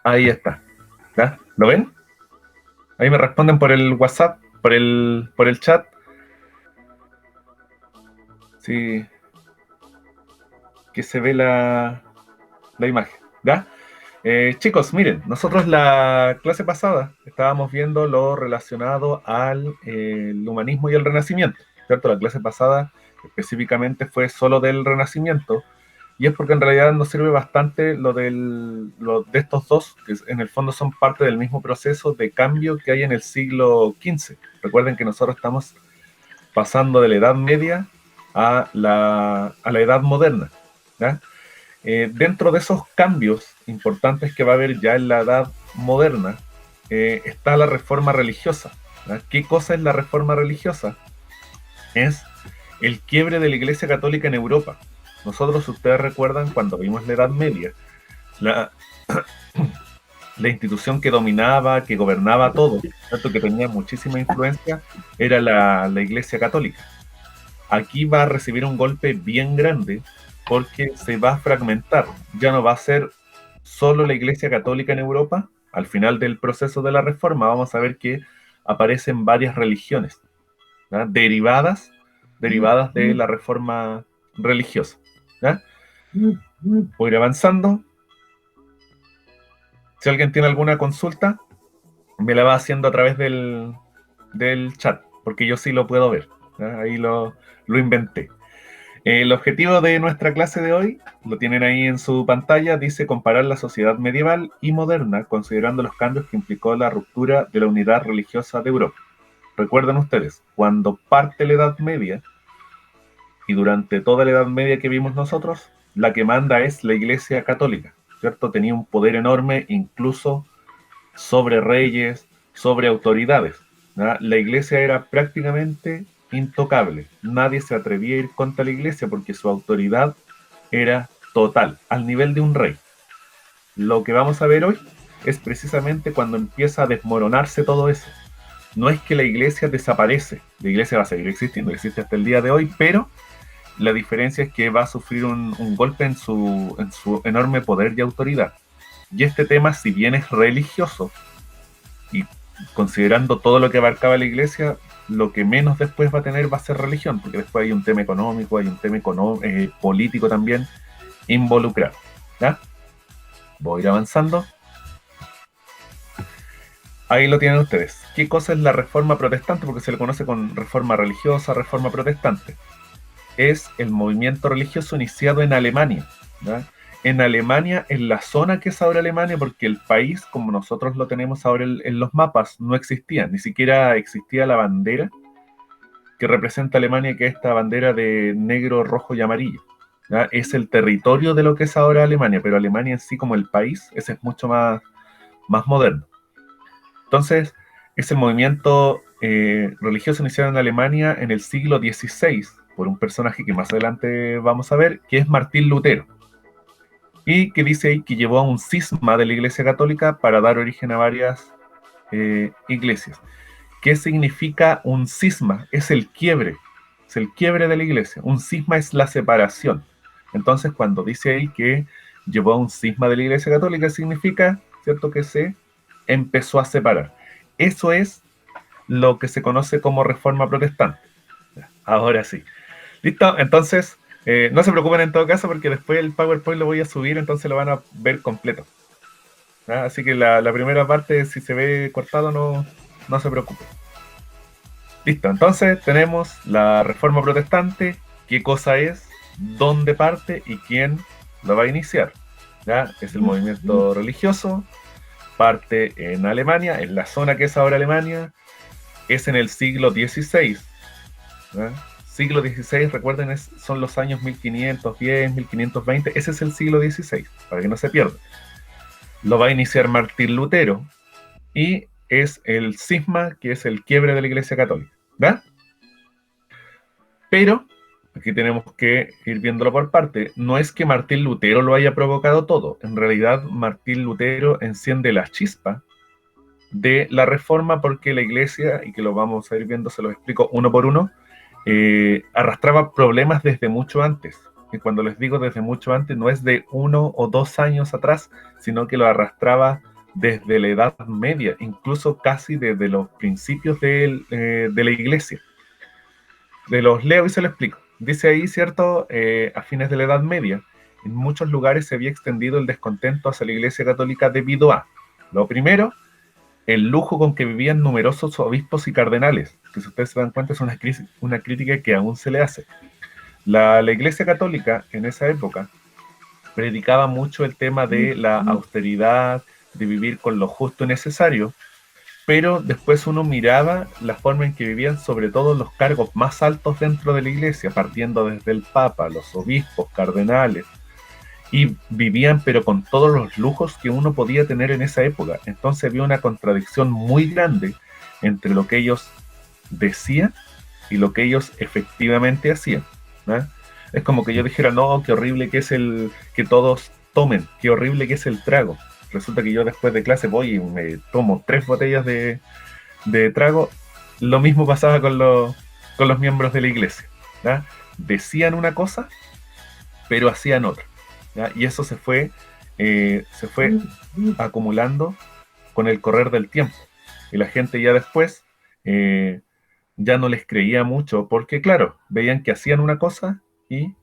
Ahí está. ¿Ya? ¿Lo ven? Ahí me responden por el WhatsApp, por el chat. Sí, que se ve la imagen. ¿Ya? Chicos, miren, nosotros la clase pasada estábamos viendo lo relacionado al el humanismo y el renacimiento, ¿cierto? La clase pasada específicamente fue solo del renacimiento, y es porque en realidad nos sirve bastante lo de estos dos, que en el fondo son parte del mismo proceso de cambio que hay en el siglo XV. Recuerden que nosotros estamos pasando de la Edad Media a la Edad Moderna, ¿ya? Dentro de esos cambios importantes que va a haber ya en la Edad Moderna, está la reforma religiosa, ¿ya? ¿Qué cosa es la reforma religiosa? Es el quiebre de la Iglesia Católica en Europa. Nosotros, si ustedes recuerdan, cuando vimos la Edad Media, la, la institución que dominaba, que gobernaba todo, ¿cierto? Que tenía muchísima influencia, era la Iglesia Católica. Aquí va a recibir un golpe bien grande porque se va a fragmentar. Ya no va a ser solo la Iglesia Católica en Europa. Al final del proceso de la reforma vamos a ver que aparecen varias religiones, ¿ya? Derivadas de la reforma religiosa, ¿ya? Voy a ir avanzando. Si alguien tiene alguna consulta, me la va haciendo a través del chat, porque yo sí lo puedo ver, ¿ya? Ahí lo inventé. El objetivo de nuestra clase de hoy, lo tienen ahí en su pantalla, dice comparar la sociedad medieval y moderna considerando los cambios que implicó la ruptura de la unidad religiosa de Europa. Recuerden ustedes, cuando parte la Edad Media, y durante toda la Edad Media que vimos nosotros, la que manda es la Iglesia Católica, ¿cierto? Tenía un poder enorme incluso sobre reyes, sobre autoridades, ¿ya? La Iglesia era prácticamente intocable. Nadie se atrevía a ir contra la Iglesia porque su autoridad era total, al nivel de un rey. Lo que vamos a ver hoy es precisamente cuando empieza a desmoronarse todo eso. No es que la iglesia desaparece, la iglesia va a seguir existiendo, existe hasta el día de hoy, pero la diferencia es que va a sufrir un golpe en su enorme poder y autoridad. Y este tema, si bien es religioso, y considerando todo lo que abarcaba la iglesia, lo que menos después va a tener va a ser religión, porque después hay un tema económico, hay un tema político también involucrado. ¿Ya? Voy a ir avanzando. Ahí lo tienen ustedes. ¿Qué cosa es la reforma protestante? Porque se le conoce con reforma religiosa, reforma protestante. Es el movimiento religioso iniciado en Alemania, ¿ya? En Alemania, en la zona que es ahora Alemania, porque el país, como nosotros lo tenemos ahora en los mapas, no existía, ni siquiera existía la bandera que representa Alemania, que es esta bandera de negro, rojo y amarillo, ¿ya? Es el territorio de lo que es ahora Alemania, pero Alemania en sí como el país, ese es mucho más moderno. Entonces, es el movimiento religioso iniciado en Alemania en el siglo XVI por un personaje que más adelante vamos a ver, que es Martín Lutero, y que dice ahí que llevó a un cisma de la Iglesia Católica para dar origen a varias iglesias. ¿Qué significa un cisma? Es el quiebre de la Iglesia. Un cisma es la separación. Entonces, cuando dice ahí que llevó a un cisma de la Iglesia Católica, significa, ¿cierto?, que se empezó a separar. Eso es lo que se conoce como reforma protestante. Ahora sí. ¿Listo? Entonces, no se preocupen en todo caso porque después el PowerPoint lo voy a subir, entonces lo van a ver completo. ¿Ah? Así que la primera parte, si se ve cortado, no se preocupen. Listo, entonces tenemos la reforma protestante, qué cosa es, dónde parte y quién lo va a iniciar. ¿Ya? Es el movimiento religioso, parte en Alemania, en la zona que es ahora Alemania, es en el siglo XVI. ¿Ya? Siglo XVI, recuerden, son los años 1510, 1520, ese es el siglo XVI, para que no se pierda. Lo va a iniciar Martín Lutero y es el cisma, que es el quiebre de la Iglesia Católica. ¿Ya? Pero, aquí tenemos que ir viéndolo por parte, no es que Martín Lutero lo haya provocado todo, en realidad Martín Lutero enciende la chispa de la reforma porque la Iglesia, y que lo vamos a ir viendo, se lo explico uno por uno, arrastraba problemas desde mucho antes. y cuando les digo desde mucho antes, no es de 1 o 2 años atrás, sino que lo arrastraba desde la Edad Media, incluso casi desde los principios de la iglesia. De los leo y se lo explico. Dice ahí, ¿cierto? A fines de la Edad Media, en muchos lugares se había extendido el descontento hacia la Iglesia Católica debido a, lo primero, el lujo con que vivían numerosos obispos y cardenales, que si ustedes se dan cuenta es una crítica que aún se le hace. La Iglesia Católica en esa época predicaba mucho el tema de la austeridad, de vivir con lo justo y necesario, pero después uno miraba la forma en que vivían sobre todo los cargos más altos dentro de la iglesia, partiendo desde el Papa, los obispos, cardenales, y vivían pero con todos los lujos que uno podía tener en esa época. Entonces había una contradicción muy grande entre lo que ellos decían y lo que ellos efectivamente hacían, ¿no? Es como que yo dijera, no, qué horrible que es el que todos tomen, qué horrible que es el trago. Resulta que yo después de clase voy y me tomo 3 botellas de trago. Lo mismo pasaba con los miembros de la iglesia, ¿no? Decían una cosa, pero hacían otra, ¿ya? Y eso se fue acumulando con el correr del tiempo. Y la gente ya después ya no les creía mucho, porque claro, veían que hacían una cosa y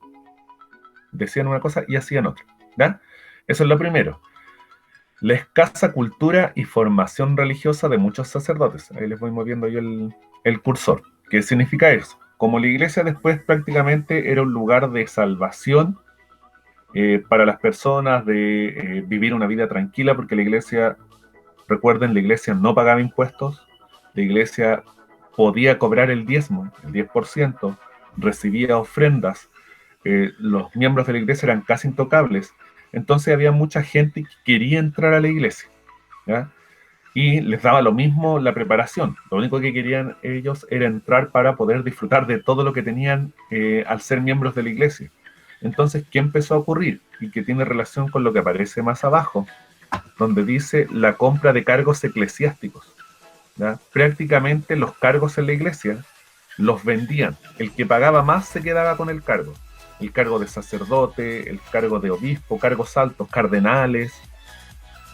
decían una cosa y hacían otra, ¿ya? Eso es lo primero. La escasa cultura y formación religiosa de muchos sacerdotes. Ahí les voy moviendo yo el cursor. ¿Qué significa eso? Como la iglesia después prácticamente era un lugar de salvación para las personas, de vivir una vida tranquila, porque la iglesia, recuerden, la iglesia no pagaba impuestos, la iglesia podía cobrar el diezmo, el 10%, recibía ofrendas, los miembros de la iglesia eran casi intocables, entonces había mucha gente que quería entrar a la iglesia, ¿ya? Y les daba lo mismo la preparación, lo único que querían ellos era entrar para poder disfrutar de todo lo que tenían al ser miembros de la iglesia. Entonces, ¿qué empezó a ocurrir? Y que tiene relación con lo que aparece más abajo, donde dice la compra de cargos eclesiásticos, ¿ya? Prácticamente los cargos en la iglesia los vendían. El que pagaba más se quedaba con el cargo. El cargo de sacerdote, el cargo de obispo, cargos altos, cardenales,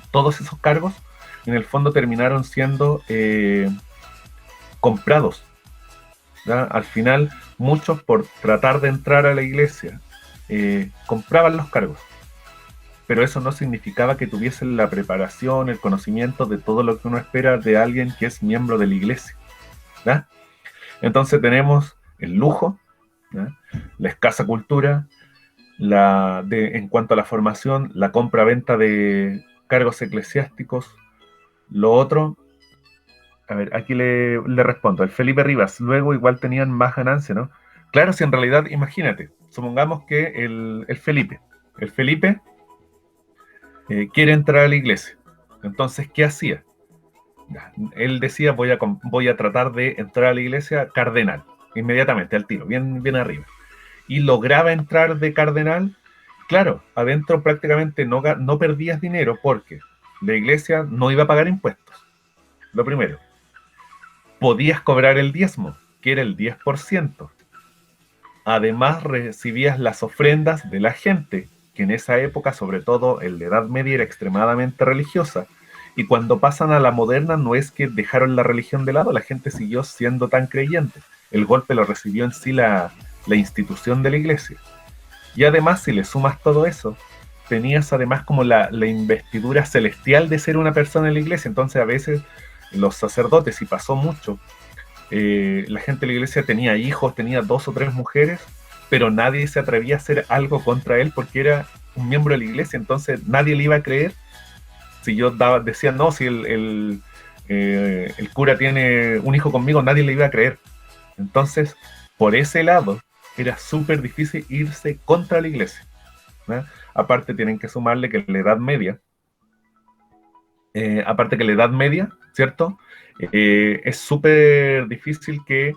todos esos cargos en el fondo terminaron siendo comprados, ¿ya? Al final, muchos por tratar de entrar a la iglesia compraban los cargos, pero eso no significaba que tuviesen la preparación, el conocimiento de todo lo que uno espera de alguien que es miembro de la iglesia, ¿ya? Entonces tenemos el lujo, ¿ya? La escasa cultura, en cuanto a la formación, la compra-venta de cargos eclesiásticos. Lo otro, a ver, aquí le respondo, el Felipe Rivas, luego igual tenían más ganancia, ¿no? Claro, si en realidad, imagínate, supongamos que el Felipe quiere entrar a la iglesia. Entonces, ¿qué hacía? Él decía, voy a tratar de entrar a la iglesia cardenal, inmediatamente, al tiro, bien, bien arriba. Y lograba entrar de cardenal, claro, adentro prácticamente no perdías dinero porque la iglesia no iba a pagar impuestos, lo primero. Podías cobrar el diezmo, que era el 10%. Además recibías las ofrendas de la gente, que en esa época, sobre todo en la Edad Media, era extremadamente religiosa. Y cuando pasan a la moderna, no es que dejaron la religión de lado, la gente siguió siendo tan creyente. El golpe lo recibió en sí la institución de la iglesia. Y además, si le sumas todo eso, tenías además como la investidura celestial de ser una persona en la iglesia. Entonces a veces los sacerdotes, y pasó mucho, la gente de la iglesia tenía hijos, tenía 2 o 3 mujeres, pero nadie se atrevía a hacer algo contra él porque era un miembro de la iglesia, entonces nadie le iba a creer. Si yo decía, no, si el cura tiene un hijo conmigo, nadie le iba a creer. Entonces, por ese lado, era súper difícil irse contra la iglesia, ¿no? Aparte tienen que sumarle que la Edad Media, ¿cierto? Es súper difícil que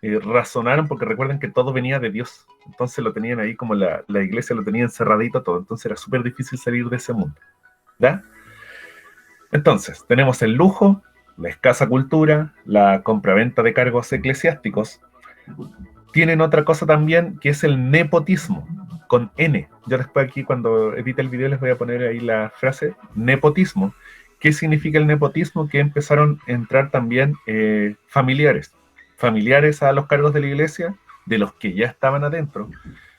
razonaran, porque recuerden que todo venía de Dios. Entonces lo tenían ahí como la iglesia lo tenía encerradito todo. Entonces era súper difícil salir de ese mundo, ¿ya? Entonces, tenemos el lujo, la escasa cultura, la compraventa de cargos eclesiásticos. Tienen otra cosa también, que es el nepotismo. con N. Yo después aquí cuando edite el video les voy a poner ahí la frase nepotismo. ¿Qué significa el nepotismo? Que empezaron a entrar también familiares a los cargos de la iglesia, de los que ya estaban adentro,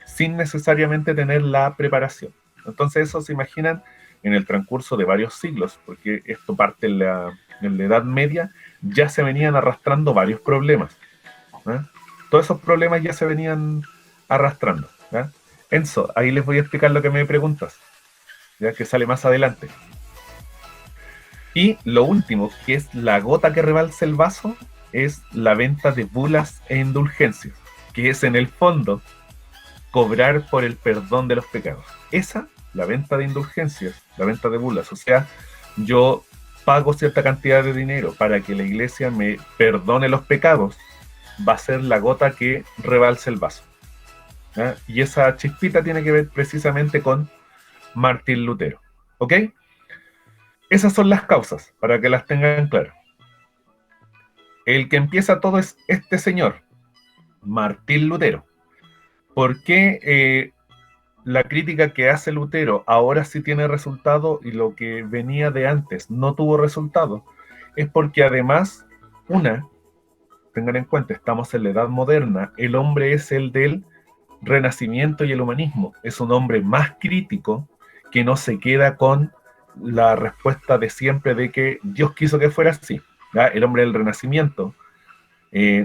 sin necesariamente tener la preparación. Entonces eso se imaginan en el transcurso de varios siglos, porque esto parte en la Edad Media, ya se venían arrastrando varios problemas. Todos esos problemas ya se venían arrastrando. Enzo, ahí les voy a explicar lo que me preguntas, ya que sale más adelante. Y lo último, que es la gota que rebalsa el vaso, es la venta de bulas e indulgencias, que es en el fondo cobrar por el perdón de los pecados. Esa, la venta de indulgencias, la venta de bulas, o sea, yo pago cierta cantidad de dinero para que la iglesia me perdone los pecados, va a ser la gota que rebalse el vaso. Y esa chispita tiene que ver precisamente con Martín Lutero. ¿Ok? Esas son las causas, para que las tengan claro. El que empieza todo es este señor, Martín Lutero. ¿Por qué la crítica que hace Lutero ahora sí tiene resultado y lo que venía de antes no tuvo resultado? Es porque además, tengan en cuenta, estamos en la Edad Moderna, el hombre es el del Renacimiento y el humanismo. Es un hombre más crítico que no se queda con la respuesta de siempre de que Dios quiso que fuera así. ¿Ya? El hombre del Renacimiento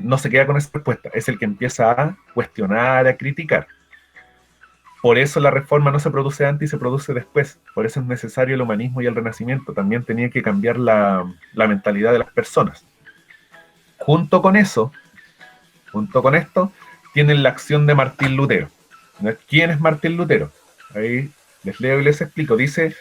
no se queda con esa respuesta, es el que empieza a cuestionar, a criticar. Por eso la reforma no se produce antes y se produce después. Por eso es necesario el humanismo y el Renacimiento. También tenía que cambiar la mentalidad de las personas. Junto con esto, tienen la acción de Martín Lutero. ¿Quién es Martín Lutero? Ahí les leo y les explico. Dice,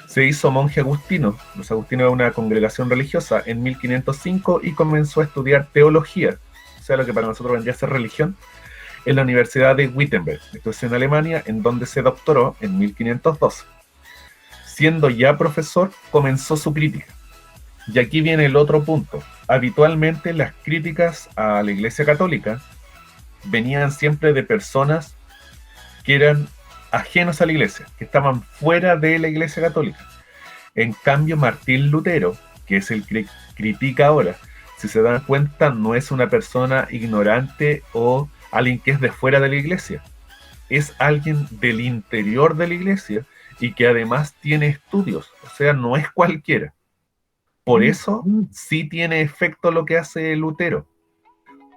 se hizo monje agustino. Los agustinos eran una congregación religiosa en 1505 y comenzó a estudiar teología, o sea, lo que para nosotros vendría a ser religión, en la Universidad de Wittenberg, esto es en Alemania, en donde se doctoró en 1512. Siendo ya profesor, comenzó su crítica. Y aquí viene el otro punto. Habitualmente las críticas a la Iglesia Católica venían siempre de personas que eran ajenos a la Iglesia, que estaban fuera de la Iglesia Católica. En cambio, Martín Lutero, que es el que critica ahora, si se dan cuenta, no es una persona ignorante o alguien que es de fuera de la Iglesia. Es alguien del interior de la Iglesia y que además tiene estudios, o sea, no es cualquiera. Por eso sí tiene efecto lo que hace Lutero,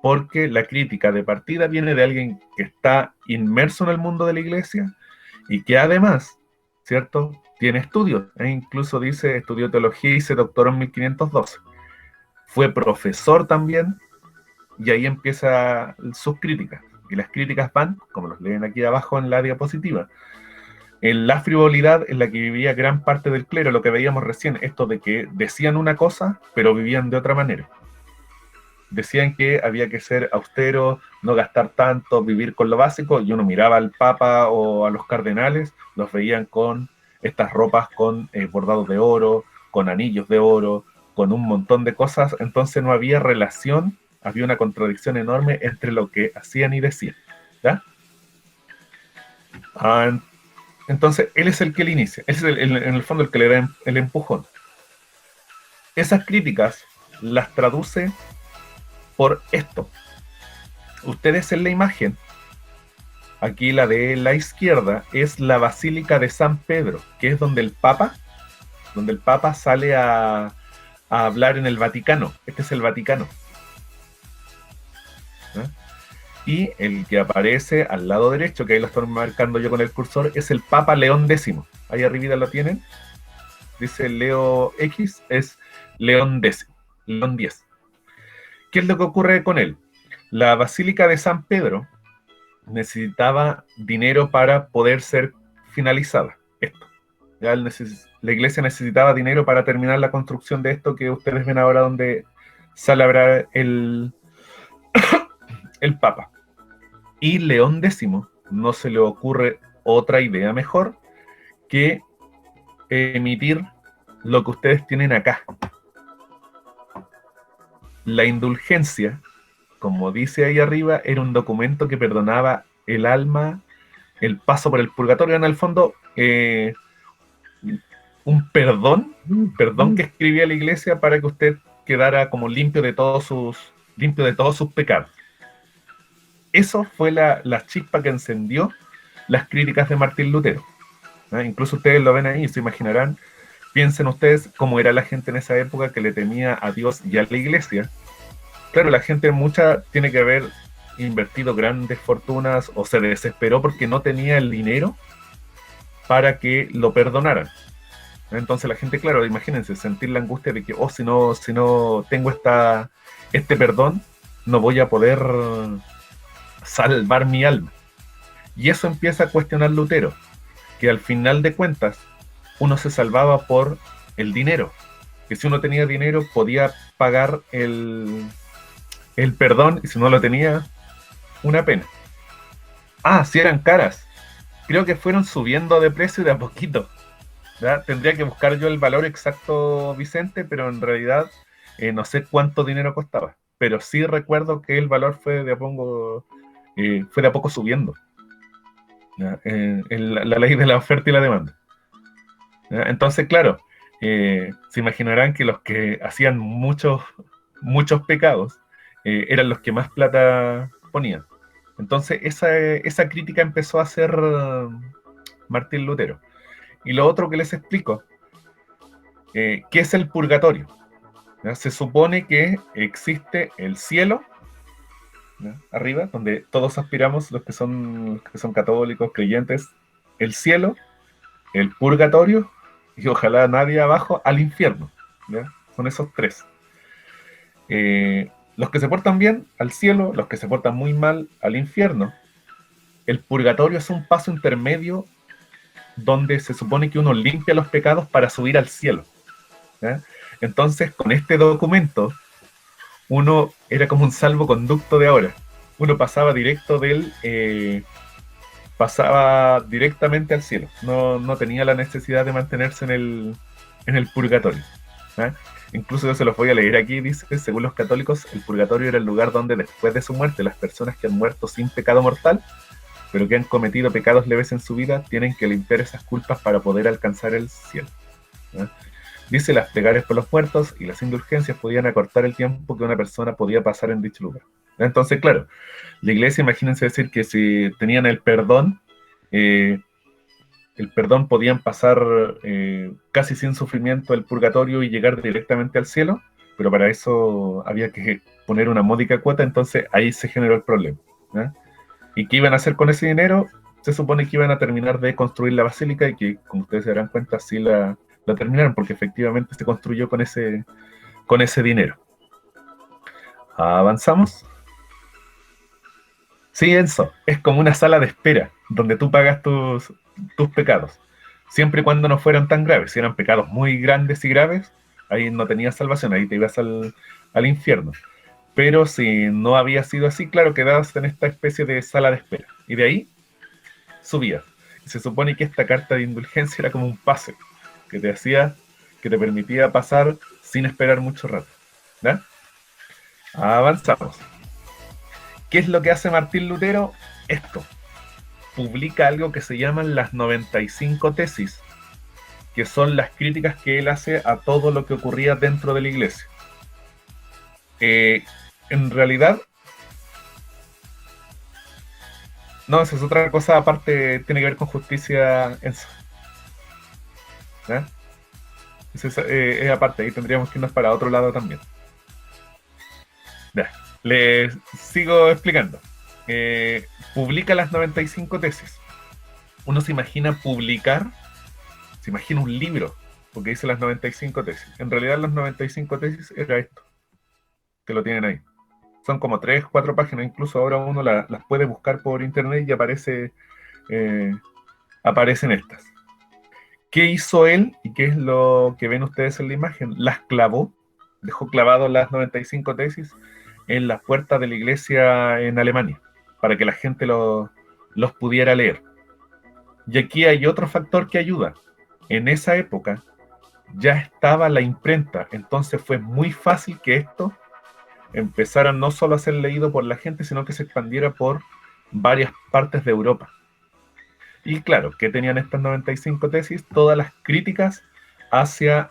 porque la crítica de partida viene de alguien que está inmerso en el mundo de la Iglesia y que además, ¿cierto?, tiene estudios. Incluso dice, estudió teología y se doctoró en 1512. Fue profesor también, y ahí empieza sus críticas. Y las críticas van, como los leen aquí abajo en la diapositiva, en la frivolidad en la que vivía gran parte del clero, lo que veíamos recién, esto de que decían una cosa, pero vivían de otra manera. Decían que había que ser austero, no gastar tanto, vivir con lo básico, y uno miraba al Papa o a los cardenales, los veían con estas ropas con bordados de oro, con anillos de oro, con un montón de cosas, entonces no había relación, había una contradicción enorme entre lo que hacían y decían. ¿Ya? Entonces, él es el que le inicia, él es en el fondo el que le da el empujón. Esas críticas las traduce por esto. Ustedes en la imagen, aquí la de la izquierda, es la Basílica de San Pedro, que es donde el Papa sale a hablar en el Vaticano. Este es el Vaticano. ¿Eh? Y el que aparece al lado derecho, que ahí lo estoy marcando yo con el cursor, es el Papa León X. Ahí arriba lo tienen. Dice Leo X, es León X. León X. ¿Qué es lo que ocurre con él? La Basílica de San Pedro necesitaba dinero para poder ser finalizada. Esto. Ya la iglesia necesitaba dinero para terminar la construcción de esto que ustedes ven ahora donde sale a hablar el Papa. Y León X no se le ocurre otra idea mejor que emitir lo que ustedes tienen acá. La indulgencia, como dice ahí arriba, era un documento que perdonaba el alma el paso por el purgatorio, en el fondo, un perdón que escribía la iglesia para que usted quedara como limpio de todos sus pecados. Eso fue la chispa que encendió las críticas de Martín Lutero. ¿No? Incluso ustedes lo ven ahí, se imaginarán, piensen ustedes cómo era la gente en esa época que le temía a Dios y a la iglesia. Claro, la gente mucha tiene que haber invertido grandes fortunas o se desesperó porque no tenía el dinero para que lo perdonaran. Entonces la gente, claro, imagínense, sentir la angustia de que, oh, si no tengo este perdón, no voy a poder salvar mi alma. Y eso empieza a cuestionar Lutero, que al final de cuentas uno se salvaba por el dinero, que si uno tenía dinero podía pagar el perdón, y si no lo tenía, una pena. Ah, si eran caras. Creo que fueron subiendo de precio de a poquito. ¿Ya? Tendría que buscar yo el valor exacto, Vicente, pero en realidad no sé cuánto dinero costaba. Pero sí recuerdo que el valor fue de a poco subiendo. La ley de la oferta y la demanda. ¿Ya? Entonces, claro, se imaginarán que los que hacían muchos pecados eran los que más plata ponían. Entonces, esa crítica empezó a hacer Martín Lutero. Y lo otro que les explico, ¿qué es el purgatorio? ¿Ya? Se supone que existe el cielo, ¿ya? Arriba, donde todos aspiramos, los que son católicos, creyentes, el cielo, el purgatorio y ojalá nadie abajo al infierno. ¿Ya? Son esos tres. Los que se portan bien al cielo, los que se portan muy mal al infierno. El purgatorio es un paso intermedio donde se supone que uno limpia los pecados para subir al cielo. ¿Ya? Entonces, con este documento, uno era como un salvoconducto de ahora. Uno pasaba directamente al cielo. No tenía la necesidad de mantenerse en el purgatorio. ¿Eh? Incluso yo se los voy a leer aquí, dice, según los católicos, el purgatorio era el lugar donde después de su muerte las personas que han muerto sin pecado mortal, pero que han cometido pecados leves en su vida, tienen que limpiar esas culpas para poder alcanzar el cielo. ¿Eh? Dice, las plegarias por los muertos y las indulgencias podían acortar el tiempo que una persona podía pasar en dicho lugar. Entonces, claro, la iglesia, imagínense decir que si tenían el perdón podían pasar casi sin sufrimiento el purgatorio y llegar directamente al cielo, pero para eso había que poner una módica cuota, entonces ahí se generó el problema. ¿Eh? ¿Y qué iban a hacer con ese dinero? Se supone que iban a terminar de construir la basílica y que, como ustedes se darán cuenta, sí la terminaron, porque efectivamente se construyó con ese dinero. Avanzamos. Sí, Enzo, es como una sala de espera, donde tú pagas tus pecados, siempre y cuando no fueran tan graves. Si eran pecados muy grandes y graves, ahí no tenías salvación, ahí te ibas al infierno. Pero si no había sido así, claro, quedabas en esta especie de sala de espera. Y de ahí subías. Y se supone que esta carta de indulgencia era como un pase que que te permitía pasar sin esperar mucho rato. ¿Ya? Avanzamos. ¿Qué es lo que hace Martín Lutero? Esto. Publica algo que se llaman las 95 tesis, que son las críticas que él hace a todo lo que ocurría dentro de la iglesia. En realidad, no, esa es otra cosa aparte, tiene que ver con justicia en eso. ¿Eh? Es aparte, ahí tendríamos que irnos para otro lado también. Ya, les sigo explicando. Publica las 95 tesis. Uno se imagina se imagina un libro, porque dice las 95 tesis. En realidad las 95 tesis era esto, que lo tienen ahí. Son como 3, 4 páginas, incluso ahora uno las puede buscar por internet y aparecen estas. ¿Qué hizo él y qué es lo que ven ustedes en la imagen? Las clavó, dejó clavado las 95 tesis en las puertas de la iglesia en Alemania, para que la gente los pudiera leer. Y aquí hay otro factor que ayuda. En esa época ya estaba la imprenta, entonces fue muy fácil que esto empezara no solo a ser leído por la gente, sino que se expandiera por varias partes de Europa. Y claro, ¿qué tenían estas 95 tesis? Todas las críticas hacia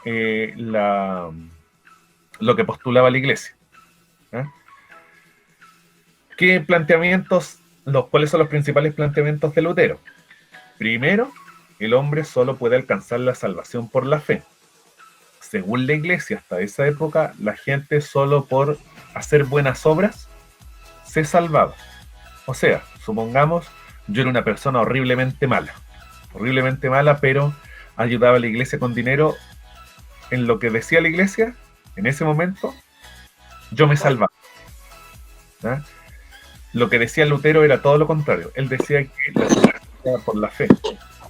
lo que postulaba la Iglesia. ¿Eh? ¿Qué planteamientos, cuáles son los principales planteamientos de Lutero? Primero, el hombre solo puede alcanzar la salvación por la fe. Según la Iglesia, hasta esa época, la gente solo por hacer buenas obras se salvaba. O sea, supongamos, yo era una persona horriblemente mala, pero ayudaba a la Iglesia con dinero. En lo que decía la Iglesia, en ese momento, yo me salvaba. ¿Ah? Lo que decía Lutero era todo lo contrario. Él decía que la salvación era por la fe.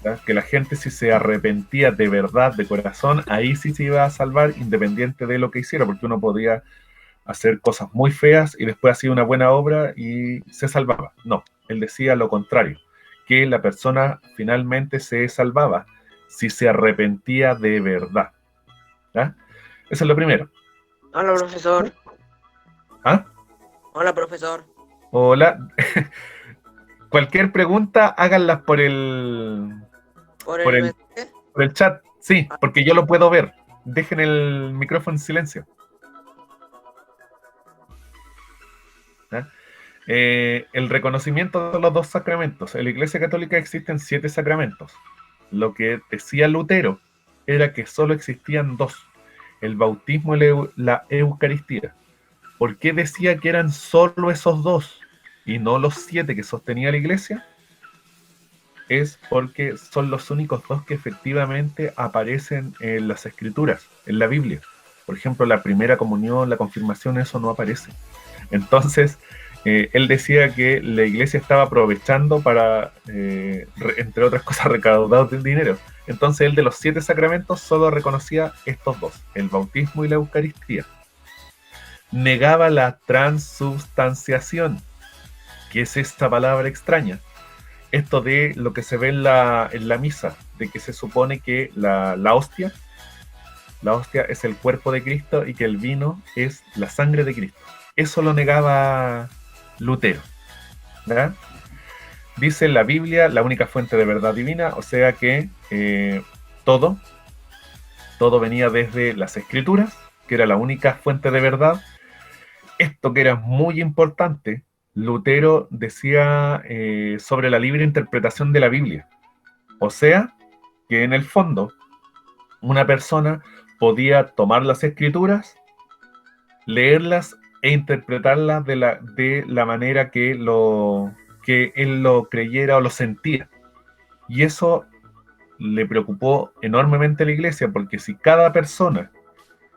¿Ya? Que la gente, si se arrepentía de verdad, de corazón, ahí sí se iba a salvar, independiente de lo que hiciera, porque uno podía hacer cosas muy feas y después hacía una buena obra y se salvaba. No, él decía lo contrario, que la persona finalmente se salvaba si se arrepentía de verdad. ¿Ya? Eso es lo primero. Hola, profesor. ¿Ah? Hola, profesor. Hola. Cualquier pregunta, háganlas ¿Por por el el, mensaje? por el chat. Sí, Ah, porque yo lo puedo ver. Dejen el micrófono en silencio. ¿Ya? El reconocimiento de los dos sacramentos. En la Iglesia Católica existen 7 sacramentos. Lo que decía Lutero era que solo existían 2, el bautismo y la Eucaristía. ¿Por qué decía que eran solo esos 2 y no los 7 que sostenía la Iglesia? Es porque son los únicos 2 que efectivamente aparecen en las Escrituras, en la Biblia. Por ejemplo, la primera comunión, la confirmación, eso no aparece. Entonces, él decía que la iglesia estaba aprovechando para, entre otras cosas, recaudar dinero. Entonces, él de los 7 sacramentos solo reconocía estos 2, el bautismo y la Eucaristía. Negaba la transubstanciación, que es esta palabra extraña. Esto de lo que se ve en la misa, de que se supone que la hostia es el cuerpo de Cristo y que el vino es la sangre de Cristo. Eso lo negaba Lutero. ¿Verdad? Dice la Biblia la única fuente de verdad divina, o sea que todo, todo venía desde las Escrituras, que era la única fuente de verdad. Esto que era muy importante, Lutero decía sobre la libre interpretación de la Biblia. O sea, que en el fondo una persona podía tomar las Escrituras, leerlas e interpretarlas de la manera que él lo creyera o lo sentía. Y eso le preocupó enormemente a la iglesia, porque si cada persona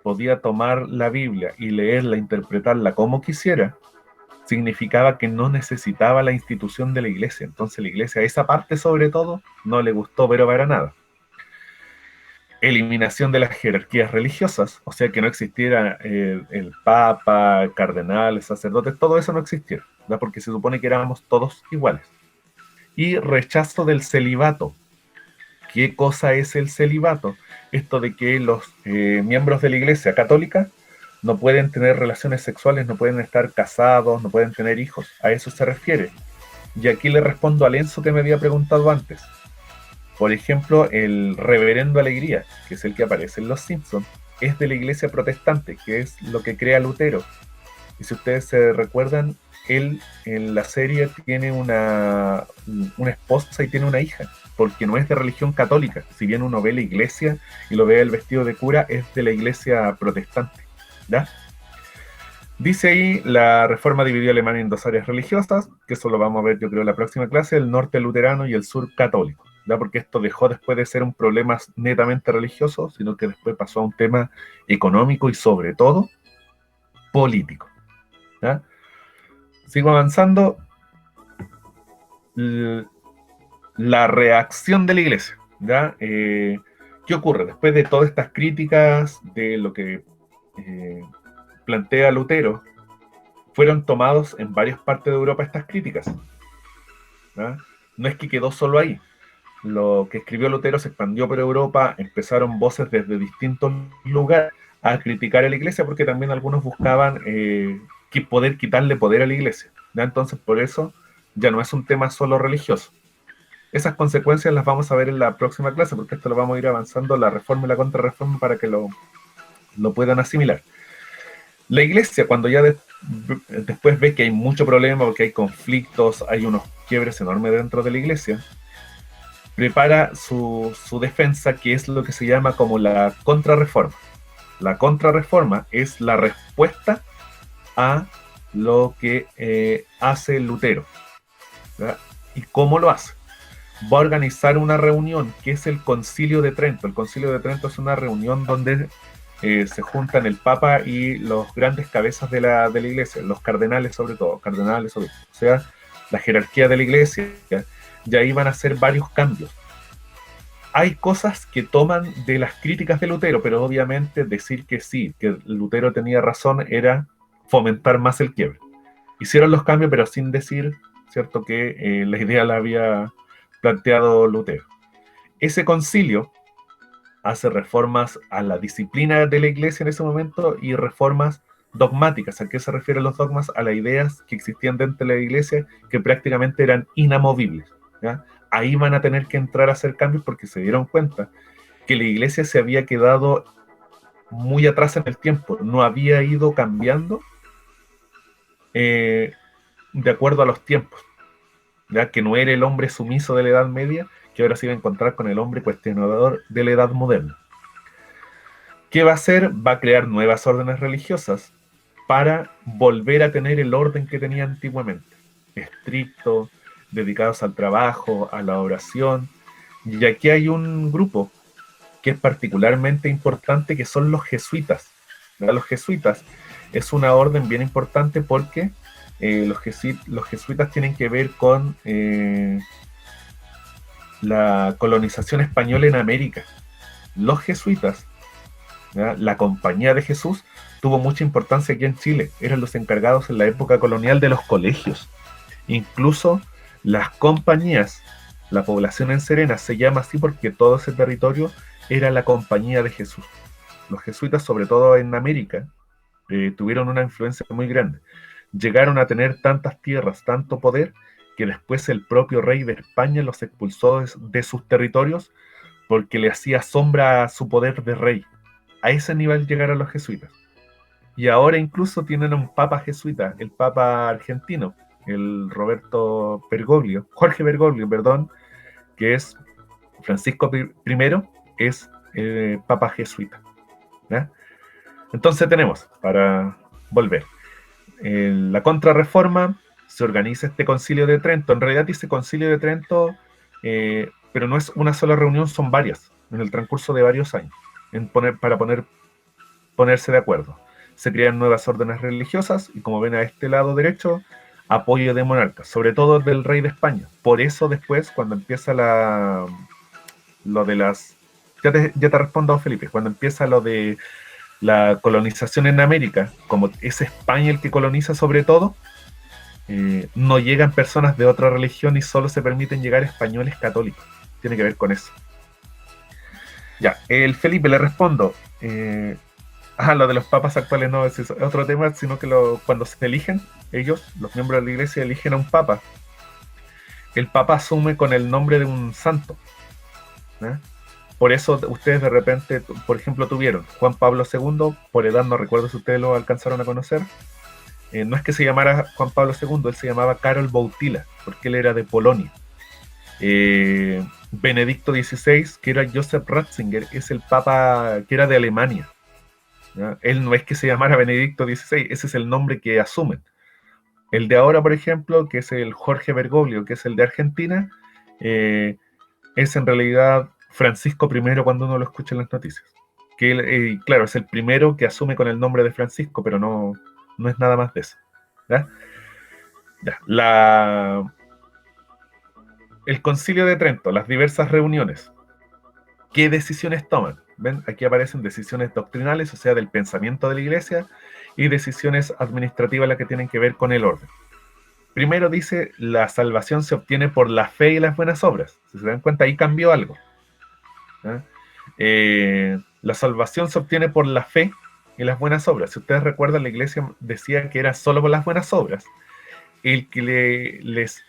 podía tomar la Biblia y leerla, interpretarla como quisiera, significaba que no necesitaba la institución de la iglesia. Entonces la iglesia, esa parte sobre todo, no le gustó, pero para nada. Eliminación de las jerarquías religiosas, o sea que no existiera el papa, cardenales, sacerdotes, todo eso no existiera, ¿verdad? Porque se supone que éramos todos iguales. Y rechazo del celibato. ¿Qué cosa es el celibato? Esto de que los miembros de la Iglesia Católica no pueden tener relaciones sexuales, no pueden estar casados, no pueden tener hijos. A eso se refiere. Y aquí le respondo a Lenzo que me había preguntado antes. Por ejemplo, el reverendo Alegría, que es el que aparece en Los Simpsons, es de la iglesia protestante, que es lo que crea Lutero. Y si ustedes se recuerdan, él en la serie tiene una esposa y tiene una hija, porque no es de religión católica. Si bien uno ve la iglesia y lo ve el vestido de cura, es de la iglesia protestante. ¿Ya? Dice ahí, la reforma dividió a Alemania en 2 áreas religiosas, que eso lo vamos a ver yo creo en la próxima clase, el norte luterano y el sur católico, ¿ya? Porque esto dejó después de ser un problema netamente religioso, sino que después pasó a un tema económico y sobre todo político. ¿Ya? Sigo avanzando. La reacción de la iglesia. ¿Ya? ¿Qué ocurre? Después de todas estas críticas de lo que plantea Lutero, fueron tomados en varias partes de Europa estas críticas. ¿Ya? No es que quedó solo ahí. Lo que escribió Lutero se expandió por Europa, empezaron voces desde distintos lugares a criticar a la iglesia, porque también algunos buscaban poder quitarle poder a la iglesia. ¿Ya? Entonces, por eso ya no es un tema solo religioso. Esas consecuencias las vamos a ver en la próxima clase, porque esto lo vamos a ir avanzando, la reforma y la contrarreforma, para que lo puedan asimilar. La iglesia, cuando ya después ve que hay mucho problema, porque hay conflictos, hay unos quiebres enormes dentro de la iglesia, prepara su defensa, que es lo que se llama como la contrarreforma. La contrarreforma es la respuesta a lo que hace Lutero, ¿verdad? ¿Y cómo lo hace? Va a organizar una reunión que es el Concilio de Trento. El Concilio de Trento es una reunión donde se juntan el Papa y los grandes cabezas de la iglesia, los cardenales sobre todo, o sea, la jerarquía de la iglesia, y ahí van a hacer varios cambios. Hay cosas que toman de las críticas de Lutero, pero obviamente decir que sí, que Lutero tenía razón, era fomentar más el quiebre. Hicieron los cambios, pero sin decir, ¿cierto?, que la idea la había planteado Lutero. Ese concilio hace reformas a la disciplina de la iglesia en ese momento y reformas dogmáticas. ¿A qué se refieren los dogmas? A las ideas que existían dentro de la iglesia, que prácticamente eran inamovibles, ¿ya? Ahí van a tener que entrar a hacer cambios, porque se dieron cuenta que la iglesia se había quedado muy atrás en el tiempo, no había ido cambiando de acuerdo a los tiempos, ¿ya? Que no era el hombre sumiso de la Edad Media, que ahora se iba a encontrar con el hombre cuestionador de la Edad Moderna. ¿Qué va a hacer? Va a crear nuevas órdenes religiosas para volver a tener el orden que tenía antiguamente, estricto, dedicados al trabajo, a la oración. Y aquí hay un grupo que es particularmente importante, que son los jesuitas. ¿Verdad? Los jesuitas es una orden bien importante, porque los jesuitas tienen que ver con la colonización española en América. Los jesuitas, ¿verdad? La Compañía de Jesús tuvo mucha importancia aquí en Chile. Eran los encargados en la época colonial de los colegios. Incluso las compañías, la población en Serena se llama así porque todo ese territorio era la Compañía de Jesús. Los jesuitas, sobre todo en América, tuvieron una influencia muy grande. Llegaron a tener tantas tierras, tanto poder, que después el propio rey de España los expulsó de sus territorios, porque le hacía sombra a su poder de rey. A ese nivel llegaron los jesuitas. Y ahora incluso tienen un papa jesuita, el papa argentino, el Jorge Bergoglio, perdón, que es Francisco I, es papa jesuita, ¿ya? Entonces tenemos, para volver, la contrarreforma, se organiza este Concilio de Trento. En realidad dice Concilio de Trento, pero no es una sola reunión, son varias, en el transcurso de varios años, para ponerse de acuerdo. Se crean nuevas órdenes religiosas, y como ven a este lado derecho, apoyo de monarcas, sobre todo del rey de España. Por eso después, cuando empieza lo de las... Ya te respondo, Felipe. Cuando empieza lo de la colonización en América, como es España el que coloniza sobre todo, no llegan personas de otra religión y solo se permiten llegar españoles católicos. Tiene que ver con eso. Ya, el Felipe, le respondo. Lo de los papas actuales no es otro tema, sino que cuando se eligen, ellos, los miembros de la iglesia, eligen a un papa. El papa asume con el nombre de un santo, ¿eh? Por eso ustedes de repente, por ejemplo, tuvieron Juan Pablo II, por edad no recuerdo si ustedes lo alcanzaron a conocer. No es que se llamara Juan Pablo II, él se llamaba Karol Wojtyła, porque él era de Polonia. Benedicto XVI, que era Joseph Ratzinger, es el papa que era de Alemania, ¿ya? Él no es que se llamara Benedicto XVI, ese es el nombre que asumen. El de ahora, por ejemplo, que es el Jorge Bergoglio, que es el de Argentina, es en realidad Francisco I cuando uno lo escucha en las noticias. Que él, claro, es el primero que asume con el nombre de Francisco, pero no es nada más de eso, ¿ya? Ya. El Concilio de Trento, las diversas reuniones, ¿qué decisiones toman? ¿Ven? Aquí aparecen decisiones doctrinales, o sea, del pensamiento de la iglesia, y decisiones administrativas, las que tienen que ver con el orden. Primero dice, la salvación se obtiene por la fe y las buenas obras. Si se dan cuenta, ahí cambió algo, ¿eh? La salvación se obtiene por la fe y las buenas obras. Si ustedes recuerdan, la iglesia decía que era solo por las buenas obras. El que les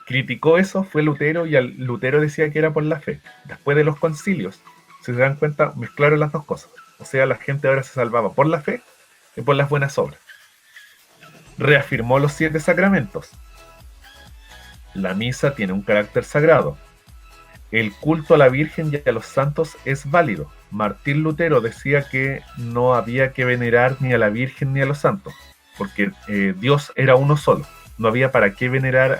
criticó eso fue Lutero, y Lutero decía que era por la fe. Después de los concilios, si se dan cuenta, mezclaron las dos cosas. O sea, la gente ahora se salvaba por la fe y por las buenas obras. Reafirmó los 7 sacramentos. La misa tiene un carácter sagrado. El culto a la Virgen y a los santos es válido. Martín Lutero decía que no había que venerar ni a la Virgen ni a los santos, porque Dios era uno solo. No había para qué venerar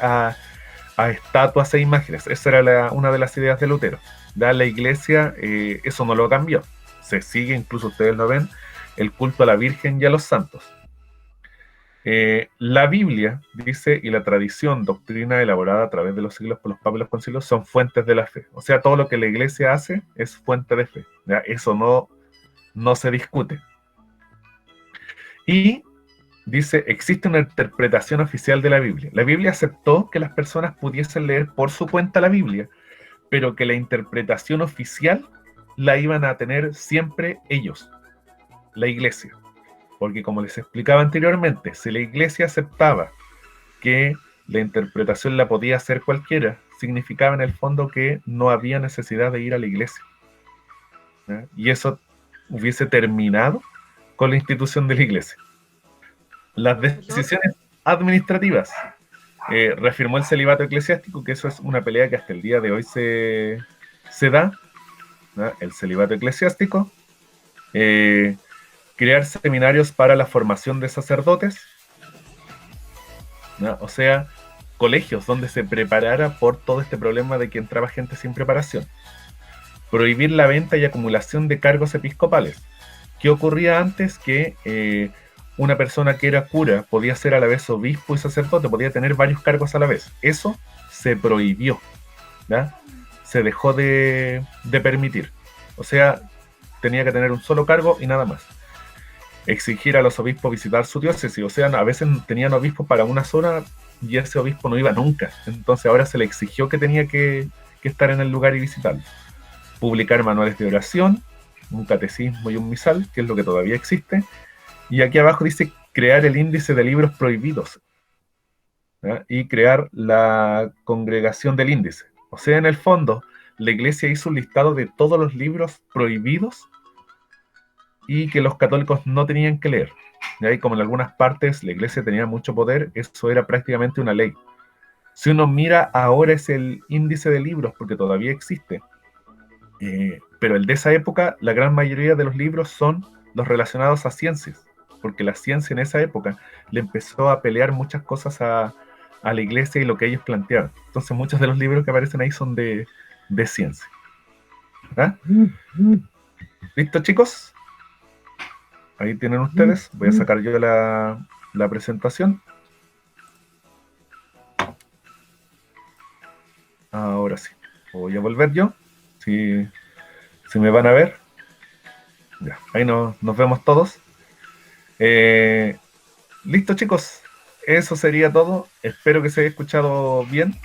a estatuas e imágenes. Esa era una de las ideas de Lutero. La Iglesia eso no lo cambió. Se sigue, incluso ustedes lo ven, el culto a la Virgen y a los santos. La Biblia dice, y la tradición, doctrina elaborada a través de los siglos por los papas y los concilios, son fuentes de la fe. O sea, todo lo que la Iglesia hace es fuente de fe. ¿Ya? Eso no se discute. Y dice, existe una interpretación oficial de la Biblia. La Biblia aceptó que las personas pudiesen leer por su cuenta la Biblia, pero que la interpretación oficial la iban a tener siempre ellos, la Iglesia. Porque como les explicaba anteriormente, si la Iglesia aceptaba que la interpretación la podía hacer cualquiera, significaba en el fondo que no había necesidad de ir a la Iglesia. ¿Ya? Y eso hubiese terminado con la institución de la Iglesia. Las decisiones administrativas. Reafirmó el celibato eclesiástico, que eso es una pelea que hasta el día de hoy se da, ¿no? El celibato eclesiástico. Crear seminarios para la formación de sacerdotes, ¿no? O sea, colegios donde se preparara por todo este problema de que entraba gente sin preparación. Prohibir la venta y acumulación de cargos episcopales. ¿Qué ocurría antes? Que una persona que era cura podía ser a la vez obispo y sacerdote, podía tener varios cargos a la vez. Eso se prohibió, ¿ya? Se dejó de permitir. O sea, tenía que tener un solo cargo y nada más. Exigir a los obispos visitar su diócesis. O sea, a veces tenían obispos para una zona y ese obispo no iba nunca. Entonces ahora se le exigió que tenía que estar en el lugar y visitarlo. Publicar manuales de oración, un catecismo y un misal, que es lo que todavía existe. Y aquí abajo dice crear el índice de libros prohibidos, ¿ya? Y crear la congregación del índice. O sea, en el fondo, la Iglesia hizo un listado de todos los libros prohibidos y que los católicos no tenían que leer. Y como en algunas partes la Iglesia tenía mucho poder, eso era prácticamente una ley. Si uno mira ahora es el índice de libros, porque todavía existe, pero el de esa época, la gran mayoría de los libros son los relacionados a ciencias, porque la ciencia en esa época le empezó a pelear muchas cosas a la Iglesia y lo que ellos planteaban. Entonces muchos de los libros que aparecen ahí son de ciencia. ¿Ah? ¿Listo, chicos? Ahí tienen ustedes. Voy a sacar yo la presentación. Ahora sí. Voy a volver yo. Si me van a ver. Ya, ahí nos vemos todos. Listo, chicos. Eso sería todo. Espero que se haya escuchado bien.